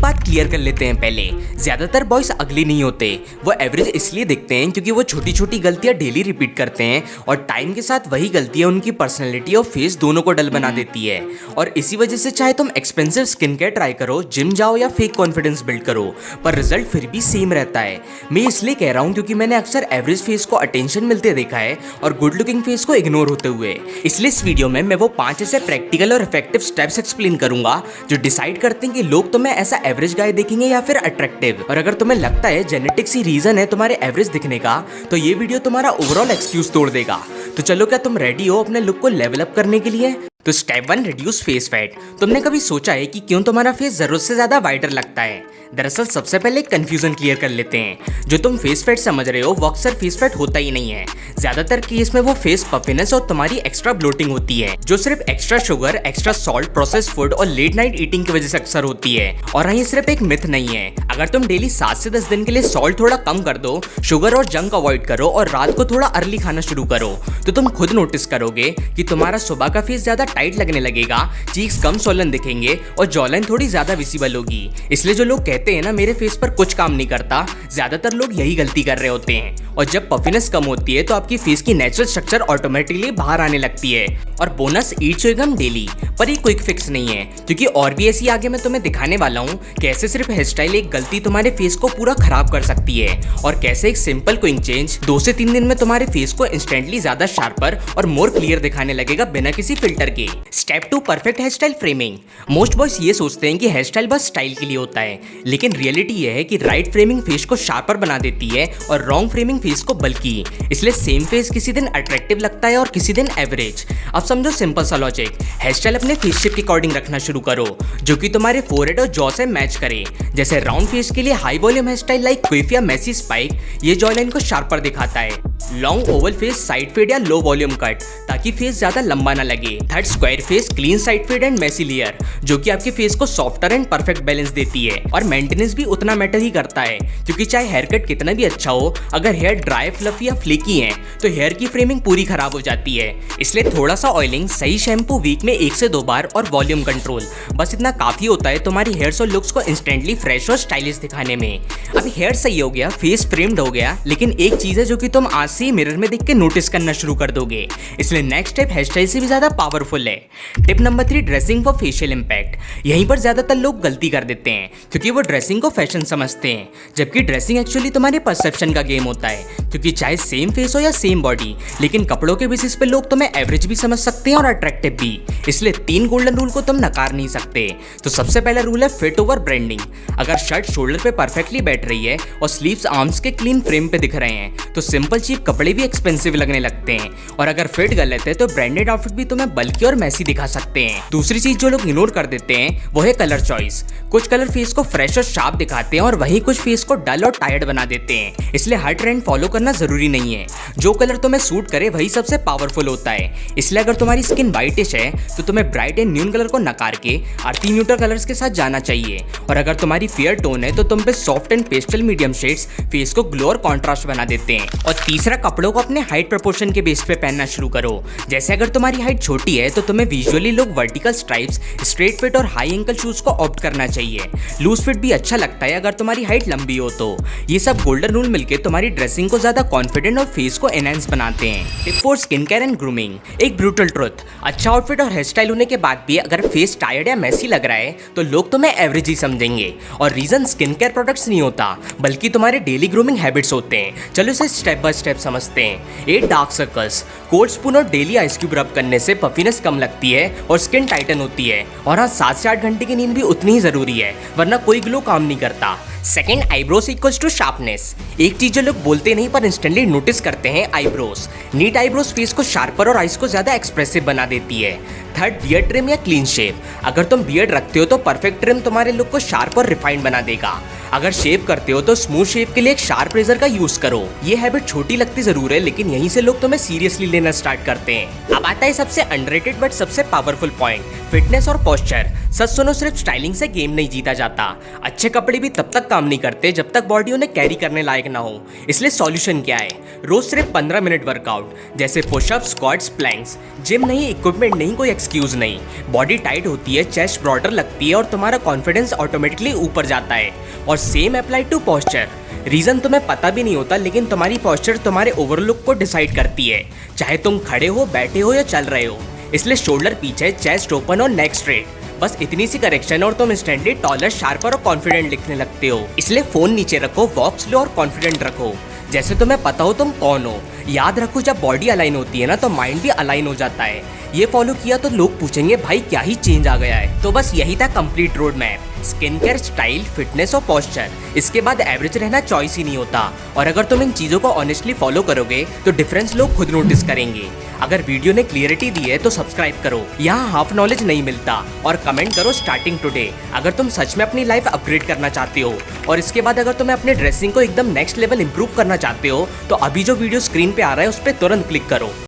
बात क्लियर कर लेते हैं पहले। ज्यादातर बॉयज अगली नहीं होते, वो एवरेज इसलिए दिखते हैं क्योंकि वो छोटी छोटी गलतियां डेली रिपीट करते हैं और टाइम के साथ वही गलतियां उनकी पर्सनैलिटी और फेस दोनों को डल बना देती है। और इसी वजह से चाहे तुम एक्सपेंसिव स्किन केयर ट्राई करो, जिम जाओ या फेक कॉन्फिडेंस बिल्ड करो, पर रिजल्ट फिर भी सेम रहता है। मैं इसलिए कह रहा हूँ क्योंकि मैंने अक्सर एवरेज फेस को अटेंशन मिलते देखा है और गुड लुकिंग फेस को इग्नोर होते हुए। इसलिए इस वीडियो में मैं वो 5 ऐसे प्रैक्टिकल और इफेक्टिव स्टेप्स एक्सप्लेन करूंगा जो डिसाइड करते हैं कि लोग तुम्हें ऐसा एवरेज गाय देखेंगे या फिर अट्रैक्टिव। और अगर तुम्हें लगता है जेनेटिक्स ही रीजन है तुम्हारे एवरेज दिखने का, तो ये वीडियो तुम्हारा ओवरऑल एक्सक्यूज तोड़ देगा। तो चलो, क्या तुम रेडी हो अपने लुक को लेवल अप करने के लिए? तो स्टेप 1, रिड्यूस फेस फैट। तुमने कभी सोचा है कि क्यों तुम्हारा फेस जरूरत से ज्यादा वाइटर लगता है? दरअसल सबसे पहले कंफ्यूजन क्लियर कर लेते हैं। जो तुम फेस फैट समझ रहे हो वो अक्सर फेस फैट होता ही नहीं है। ज्यादातर केस में वो फेस पफिनेस और तुम्हारी एक्स्ट्रा ब्लोटिंग होती है, जो सिर्फ extra sugar, extra salt, processed food और लेट नाइट ईटिंग की वजह से अक्सर होती है। और ये सिर्फ एक मिथ नहीं है। अगर तुम डेली 7 से 10 दिन के लिए सॉल्ट थोड़ा कम कर दो, शुगर और जंक अवॉइड करो और रात को थोड़ा अर्ली खाना शुरू करो, तो तुम खुद नोटिस करोगे कि तुम्हारा सुबह का फेस ज्यादा टाइट लगने लगेगा, चीक्स कम सोलन दिखेंगे और जॉलाइन थोड़ी ज्यादा विजिबल होगी। इसलिए जो लोग कहते हैं ना मेरे फेस पर कुछ काम नहीं करता, ज्यादातर लोग यही गलती कर रहे होते हैं। और जब पफिनेस कम होती है तो आपकी फेस की नेचुरल स्ट्रक्चर ऑटोमेटिकली बाहर आने लगती है। और बोनस, ईट च्युइंगम डेली, पर ये क्विक फिक्स नहीं है, क्योंकि और भी ऐसी आगे मैं तुम्हें दिखाने वाला हूँ कैसे सिर्फ हेयर स्टाइल एक गलती तुम्हारे फेस को पूरा खराब कर सकती है और कैसे एक सिंपल क्विक चेंज 2 से 3 दिन में तुम्हारे फेस को इंस्टेंटली ज्यादा शार्पर और मोर क्लियर दिखाने लगेगा बिना किसी फिल्टर के। Step 2, perfect hair style framing. Most boys ये सोचते हैं कि हेयर स्टाइल बस स्टाइल के लिए होता है, लेकिन रियलिटी ये है कि राइट फ्रेमिंग फेस को शार्पर बना देती है और रॉन्ग फ्रेमिंग फेस को बल्कि। इसलिए सेम फेस किसी दिन अट्रैक्टिव लगता है और किसी दिन एवरेज। अब समझो सिंपल सा लॉजिक, हेयर स्टाइल अपने फेस शेप के अकॉर्डिंग रखना शुरू करो जो कि तुम्हारे फोरहेड और जॉ से मैच करे। जैसे राउंड फेस के लिए high volume hair style like quiff या मेसी स्पाइक, ये जॉ लाइन को शार्पर दिखाता है। Long oval face side fade या लो वॉल्यूम कट, ताकि फेस ज्यादा लंबा ना लगे। Third, square face clean side fade and messy layer, जो कि आपके फेस को सॉफ्टर एंड परफेक्ट बैलेंस देती है। और मेंटेनेंस भी उतना मैटर ही करता है, क्योंकि चाहे हेयर कट कितना भी अच्छा हो, अगर हेयर ड्राई, फ्लफी या फ्लेकी है तो हेयर की फ्रेमिंग पूरी खराब हो जाती है। इसलिए थोड़ा सा ऑयलिंग, सही शैम्पू वीक में 1 से 2 बार और वॉल्यूम कंट्रोल, बस इतना काफी होता है तुम्हारी हेयर्स और लुक्स को इंस्टेंटली फ्रेश और स्टाइलिश दिखाने में। अब हेयर सही हो गया, फेस फ्रेम्ड हो गया, लेकिन एक चीज है जो कि तुम आज से मिरर में देख के नोटिस करना शुरू कर दोगे। इसलिए नेक्स्ट स्टेप हेयर स्टाइल से भी ज्यादा पावरफुल है। Tip number 3, dressing for facial impact. यहीं पर ज्यादातर लोग गलती कर देते हैं, क्योंकि वो ड्रेसिंग को फैशन समझते हैं, जबकि ड्रेसिंग एक्चुअली तुम्हारे परसेप्शन का गेम होता है। क्योंकि चाहे सेम फेस हो या सेम बॉडी, लेकिन कपड़ों के बेसिस पे लोग तुम्हें एवरेज भी समझ सकते हैं और अट्रैक्टिव भी। इसलिए 3 गोल्डन रूल को तुम नकार नहीं सकते। तो सबसे पहला रूल है फिट ओवर ब्रांडिंग। अगर शर्ट शोल्डर पे परफेक्टली बैठ रही है और स्लीव्स आर्म्स के क्लीन फ्रेम पे दिख रहे हैं, तो सिंपल चीप कपड़े भी एक्सपेंसिव लगने लगते हैं। और अगर फिट गलत है तो ब्रांडेड आउटफिट भी तुम्हें बल्कि और मैसी दिखा सकते हैं। दूसरी चीज जो लोग इग्नोर कर देते हैं वो है कलर चॉइस। कुछ कलर फेस को फ्रेश और शार्प दिखाते हैं और वहीं कुछ फेस को डल और टायर्ड बना देते हैं। इसलिए हर ट्रेंड फॉलो करना जरूरी नहीं है, जो कलर तुम्हें सूट करे वही सबसे पावरफुल होता है। इसलिए अगर तुम्हारी स्किन व्हाइटिश है तो तुम्हें ब्राइट एंड न्यून कलर को नकार के अर्थी न्यूट्रल कलर्स के साथ जाना चाहिए। और अगर तुम्हारी फेयर टोन है तो तुम पे soft and pastel medium shades face को ग्लो और कॉन्ट्रास्ट बना देते हैं। और तीसरा, कपड़ों को अपने हाइट प्रोपोर्शन के बेस पे पहनना शुरू करो। जैसे अगर तुम्हारी हाइट छोटी है तो तुम्हें visually look vertical stripes, straight fit और हाई एंकल शूज को ऑप्ट करना चाहिए। लूज फिट भी अच्छा लगता है अगर तुम्हारी हाइट लंबी हो तो। ये सब गोल्डन रूल मिलके तुम्हारी ड्रेसिंग को ज्यादा कॉन्फिडेंट और फेस को एनहांस बनाते हैं। Tip 4, skin care and grooming. एक ब्रूटल ट्रुथ, अच्छा आउटफिट और हेयर स्टाइल होने के बाद भी अगर फेस टायर्ड या मैसी लग रहा है तो लोग तुम्हें एवरेज ही समझेंगे। और रीजन स्किन केयर प्रोडक्ट्स नहीं होता, बल्कि तुम्हारे डेली ग्रूमिंग हैबिट्स होते हैं। चलो इसे स्टेप बाय स्टेप समझते हैं। 8, डार्क सर्कल्स। कोल्ड स्पून और डेली आइस क्यूब रब करने से पफिनेस कम लगती है और स्किन टाइटन होती है। और हाँ, 7 से 8 घंटे की नींद भी उतनी ही जरूरी है, वरना कोई ग्लो काम नहीं करता। Second, eyebrows equals to sharpness. एक चीज जो लोग बोलते नहीं पर इंस्टेंटली नोटिस करते हैं, आईब्रोज। नीट आईब्रोज फेस को शार्पर और आइज को ज्यादा एक्सप्रेसिव बना देती है। थर्ड, बियर्ड ट्रिम या क्लीन शेव। अगर तुम बियर्ड रखते हो तो परफेक्ट ट्रिम तुम्हारे लुक को शार्प और रिफाइंड बना देगा। अगर शेव करते हो तो स्मूथ शेव के लिए एक शार्प रेजर का यूज करो। ये हैबिट छोटी लगती जरूर है, लेकिन यहीं से लोग तुम्हें सीरियसली लेना स्टार्ट करते हैं। अब आता है सबसे अंडररेटेड बट सबसे पावरफुल पॉइंट, फिटनेस और पोस्चर। सच सुनो, सिर्फ स्टाइलिंग से गेम नहीं जीता जाता। अच्छे कपड़े भी तब तक काम नहीं करते जब तक बॉडी उन्हें कैरी करने लायक ना हो। इसलिए सॉल्यूशन क्या है? रोज सिर्फ 15 मिनट वर्कआउट, जैसे पुशअप, स्क्वाट्स, प्लैंक्स। जिम नहीं, इक्विपमेंट नहीं, कोई एक्सक्यूज नहीं। बॉडी टाइट होती है, चेस्ट ब्रॉडर लगती है और तुम्हारा कॉन्फिडेंस ऑटोमेटिकली ऊपर जाता है। और same apply to posture. Reason तुम्हें पता भी नहीं होता, लेकिन तुम्हारी पोस्चर तुम्हारे ओवरलुक को डिसाइड करती है, चाहे तुम खड़े हो, बैठे हो या चल रहे हो। इसलिए शोल्डर पीछे, चेस्ट ओपन और नेक स्ट्रेट। बस इतनी सी करेक्शन और तुम इंस्टेंटली टॉलर, शार्पर और कॉन्फिडेंट दिखने लगते हो। इसलिए फोन नीचे रखो, वॉक स्लो और कॉन्फिडेंट रखो, जैसे तुम्हें पता हो तुम कौन हो। याद रखो, जब बॉडी अलाइन होती है ना तो माइंड भी अलाइन हो जाता है। ये फॉलो किया तो लोग पूछेंगे भाई क्या ही चेंज आ गया है। तो बस यही था complete road map, skin care, style, fitness और पोस्चर। इसके बाद एवरेज रहना चॉइस ही नहीं होता। और अगर तुम इन चीज़ों को ऑनेस्टली फॉलो करोगे तो डिफरेंस लोग खुद नोटिस करेंगे। अगर वीडियो ने क्लियरिटी दी है तो सब्सक्राइब करो, यहाँ हाफ नॉलेज नहीं मिलता। और कमेंट करो स्टार्टिंग टुडे अगर तुम सच में अपनी लाइफ अपग्रेड करना चाहते हो। और इसके बाद अगर तुम्हें अपने ड्रेसिंग को एकदम नेक्स्ट लेवल इंप्रूव करना चाहते हो तो अभी जो वीडियो स्क्रीन पे आ रहा है उस पर तुरंत क्लिक करो।